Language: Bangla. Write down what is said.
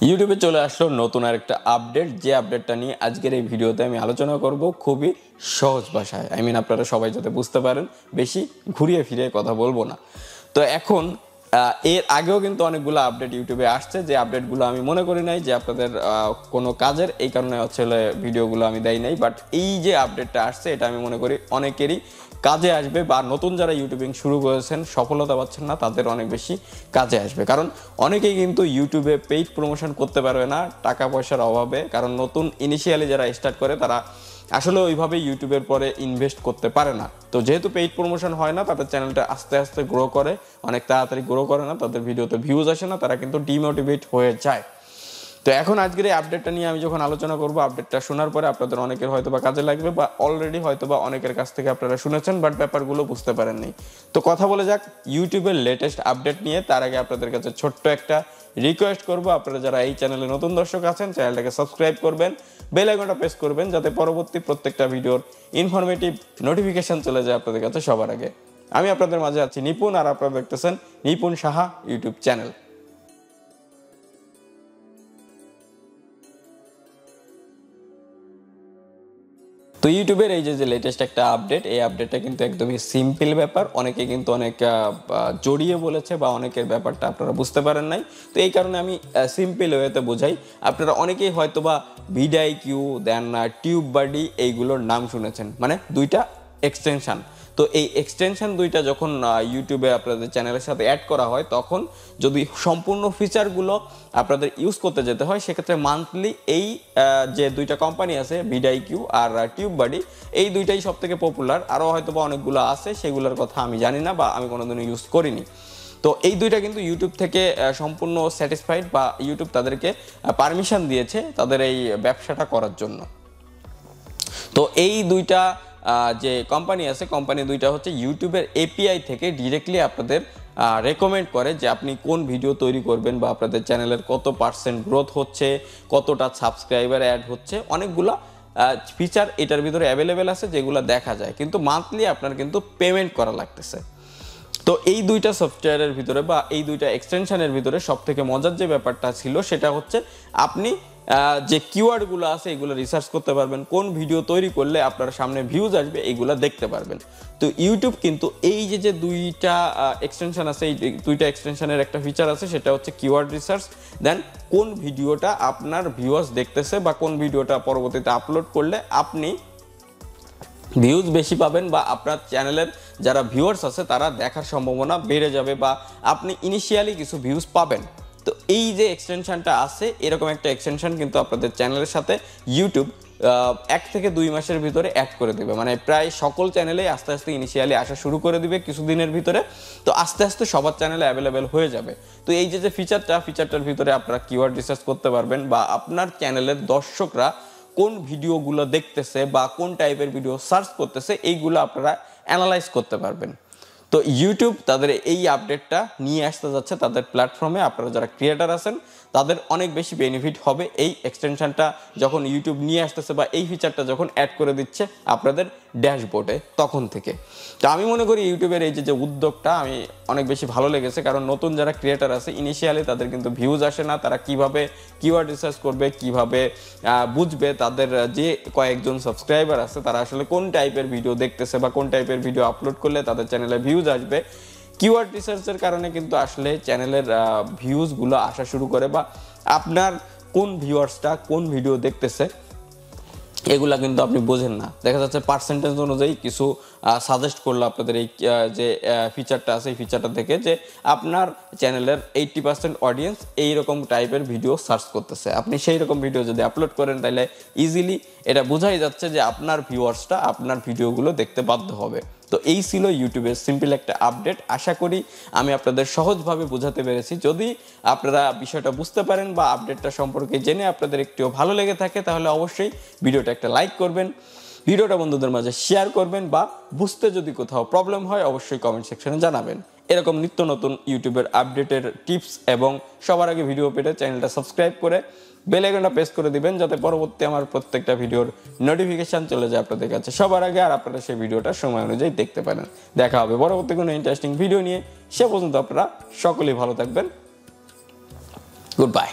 ইউটিউবে চলে আসলো নতুন আরেকটা আপডেট, যে আপডেটটা নিয়ে আজকের এই ভিডিওতে আমি আলোচনা করব খুবই সহজ ভাষায়। আপনারা সবাই যাতে বুঝতে পারেন, বেশি ঘুরিয়ে ফিরিয়ে কথা বলবো না। তো এখন এর আগেও কিন্তু অনেকগুলো আপডেট ইউটিউবে আসছে, যে আপডেটগুলো আমি মনে করি নাই যে আপনাদের কোনো কাজের, এই কারণে হচ্ছে ভিডিওগুলো আমি দেই নাই। বাট এই যে আপডেটটা আসছে এটা আমি মনে করি অনেকেরই কাজে আসবে, বা নতুন যারা ইউটিউবিং শুরু করেছেন সফলতা পাচ্ছেন না তাদের অনেক বেশি কাজে আসবে। কারণ অনেকেই কিন্তু ইউটিউবে পেইড প্রমোশন করতে পারবে না টাকা পয়সার অভাবে, কারণ নতুন ইনিশিয়ালি যারা স্টার্ট করে তারা আসলে ওইভাবে ইউটিউবের পরে ইনভেস্ট করতে পারে না। তো যেহেতু পেইড প্রমোশন হয় না, তাদের চ্যানেলটা আস্তে আস্তে গ্রো করে, অনেক তাড়াতাড়ি গ্রো করে না, তাদের ভিডিওতে ভিউজ আসে না, তারা কিন্তু ডিমোটিভেট হয়ে যায়। তো এখন আজকের এই আপডেটটা নিয়ে আমি যখন আলোচনা করব, আপডেটটা শোনার পরে আপনাদের অনেকের হয়তোবা কাজে লাগবে, বা অলরেডি হয়তোবা অনেকের কাছ থেকে আপনারা শুনেছেন বাট ব্যাপারগুলো বুঝতে পারেননি। তো কথা বলে যাক ইউটিউবের লেটেস্ট আপডেট নিয়ে। তার আগে আপনাদের কাছে ছোট্ট একটা রিকোয়েস্ট করব, আপনারা যারা এই চ্যানেলে নতুন দর্শক আছেন চ্যানেলটাকে সাবস্ক্রাইব করবেন, বেল আইকনটা প্রেস করবেন, যাতে পরবর্তী প্রত্যেকটা ভিডিওর ইনফরমেটিভ নোটিফিকেশন চলে যায় আপনাদের কাছে সবার আগে। আমি আপনাদের মাঝে আছি নিপুণ, আর আপনারা দেখতেছেন নিপুণ সাহা ইউটিউব চ্যানেল। তো ইউটিউবের এই যে লেটেস্ট একটা আপডেট, এই আপডেটটা কিন্তু একদমই সিম্পল ব্যাপার। অনেকে কিন্তু অনেক জড়িয়ে বলেছে, বা অনেকের ব্যাপারটা আপনারা বুঝতে পারেন নাই। তো এই কারণে আমি সিম্পল ওয়েতে বোঝাই। আপনারা অনেকেই হয়তোবা vidIQ দেন TubeBuddy এইগুলোর নাম শুনেছেন, মানে দুইটা এক্সটেনশন। তো এই এক্সটেনশন দুইটা যখন ইউটিউবে আপনাদের চ্যানেলের সাথে অ্যাড করা হয়, তখন যদি সম্পূর্ণ ফিচারগুলো আপনাদের ইউজ করতে যেতে হয়, সেক্ষেত্রে মান্থলি এই যে দুইটা কোম্পানি আছে vidIQ আর TubeBuddy, এই দুইটাই সব থেকে পপুলার। আরও হয়তো বা অনেকগুলো আছে, সেগুলোর কথা আমি জানি না বা আমি কোনোদিনও ইউজ করিনি। তো এই দুইটা কিন্তু ইউটিউব থেকে সম্পূর্ণ স্যাটিসফাইড, বা ইউটিউব তাদেরকে পারমিশন দিয়েছে তাদের এই ব্যবসাটা করার জন্য। তো এই দুইটা যে কোম্পানি আছে, কোম্পানি দুইটা হচ্ছে ইউটিউবের এপিআই থেকে ডিরেক্টলি আপনাদের রেকমেন্ড করে যে আপনি কোন ভিডিও তৈরি করবেন, বা আপনাদের চ্যানেলের কত % গ্রোথ হচ্ছে, কতটা সাবস্ক্রাইবার অ্যাড হচ্ছে, অনেকগুলো ফিচার এটার ভিতরে অ্যাভেলেবেল আছে যেগুলো দেখা যায়, কিন্তু মান্থলি আপনার কিন্তু পেমেন্ট করা লাগতেছে। তো এই দুইটা সফটওয়্যারের ভিতরে বা এই দুইটা এক্সটেনশনের ভিতরে সবথেকে মজার যে ব্যাপারটা ছিল সেটা হচ্ছে আপনি যে কিওয়ার্ডগুলো আছে এগুলো রিসার্চ করতে পারবেন, কোন ভিডিও তৈরি করলে আপনার সামনে ভিউজ আসবে এইগুলো দেখতে পারবেন। তো ইউটিউব কিন্তু এই যে দুইটা এক্সটেনশন আছে, এই দুইটা এক্সটেনশনের একটা ফিচার আছে, সেটা হচ্ছে কিওয়ার্ড রিসার্চ, দেন কোন ভিডিওটা আপনার ভিউয়ার্স দেখতেছে, বা কোন ভিডিওটা পরবর্তীতে আপলোড করলে আপনি ভিউজ বেশি পাবেন, বা আপনার চ্যানেলের যারা ভিউয়ার্স আছে তারা দেখার সম্ভাবনা বেড়ে যাবে, বা আপনি ইনিশিয়ালি কিছু ভিউজ পাবেন। তো এই যে এক্সটেনশনটা আছে, এরকম একটা এক্সটেনশন কিন্তু আপনাদের চ্যানেলের সাথে ইউটিউব 1 থেকে 2 মাসের ভিতরে অ্যাড করে দেবে। মানে প্রায় সকল চ্যানেলেই আস্তে আস্তে ইনিশিয়ালি আসা শুরু করে দিবে কিছুদিনের ভিতরে। তো আস্তে আস্তে সবার চ্যানেলে অ্যাভেলেবেল হয়ে যাবে। তো এই যে ফিচারটার ভিতরে আপনারা কিওয়ার্ড রিসার্চ করতে পারবেন, বা আপনার চ্যানেলের দর্শকরা কোন ভিডিওগুলো দেখতেছে বা কোন টাইপের ভিডিও সার্চ করতেছে, এইগুলো আপনারা অ্যানালাইজ করতে পারবেন। তো ইউটিউব তাদের এই আপডেটটা নিয়ে আসতে যাচ্ছে তাদের প্ল্যাটফর্মে। আপনারা যারা ক্রিয়েটার আছেন তাদের অনেক বেশি বেনিফিট হবে এই এক্সটেনশনটা যখন ইউটিউব নিয়ে আসতেছে, বা এই ফিচারটা যখন অ্যাড করে দিচ্ছে আপনাদের ড্যাশবোর্ডে তখন থেকে। তো আমি মনে করি ইউটিউবের এই যে উদ্যোগটা আমি অনেক বেশি ভালো লেগেছে, কারণ নতুন যারা ক্রিয়েটার আছে ইনিশিয়ালি তাদের কিন্তু ভিউজ আসে না, তারা কিভাবে কিওয়ার্ড রিসার্চ করবে, কিভাবে বুঝবে তাদের যে কয়েকজন সাবস্ক্রাইবার আছে তারা আসলে কোন টাইপের ভিডিও দেখতেছে, বা কোন টাইপের ভিডিও আপলোড করলে তাদের চ্যানেলে ভিউজ আসবে। কিওয়ার্ড রিসার্চের কারণে কিন্তু আসলে চ্যানেলের ভিউজগুলো আসা শুরু করে, বা আপনার কোন ভিউয়ার্সটা কোন ভিডিও দেখতেছে এগুলা কিন্তু আপনি বোঝেন না। দেখা যাচ্ছে পার্সেন্টেজ অনুযায়ী কিছু সাজেস্ট করলো আপনাদের এই যে ফিচারটা আছে, এই ফিচারটা থেকে যে আপনার চ্যানেলের 80% অডিয়েন্স এইরকম টাইপের ভিডিও সার্চ করতেছে। আপনি সেই রকম ভিডিও যদি আপলোড করেন তাহলে ইজিলি এটা বোঝাই যাচ্ছে যে আপনার ভিউয়ার্সটা আপনার ভিডিওগুলো দেখতে বাধ্য হবে। তো এই ছিল ইউটিউবের সিম্পল একটা আপডেট। আশা করি আমি আপনাদের সহজভাবে বোঝাতে পেরেছি। যদি আপনারা বিষয়টা বুঝতে পারেন বা আপডেটটা সম্পর্কে জেনে আপনাদের একটু ভালো লেগে থাকে, তাহলে অবশ্যই ভিডিওটা একটা লাইক করবেন, ভিডিওটা বন্ধুদের মাঝে শেয়ার করবেন, বা বুঝতে যদি কোথাও প্রবলেম হয় অবশ্যই কমেন্ট সেকশনে জানাবেন। এরকম নিত্য নতুন ইউটিউবের আপডেটের টিপস এবং সবার আগে ভিডিও পেতে চ্যানেলটা সাবস্ক্রাইব করে বেল আইকনটা প্রেস করে দিবেন, যাতে পরবর্তী আমার প্রত্যেকটা ভিডিওর নোটিফিকেশন চলে যায় আপনাদের কাছে সবার আগে, আর আপনারা সেই ভিডিওটা সময় অনুযায়ী দেখতে পারেন। দেখা হবে পরবর্তী কোনো ইন্টারেস্টিং ভিডিও নিয়ে। সে পর্যন্ত আপনারা সকলেই ভালো থাকবেন। Good bye.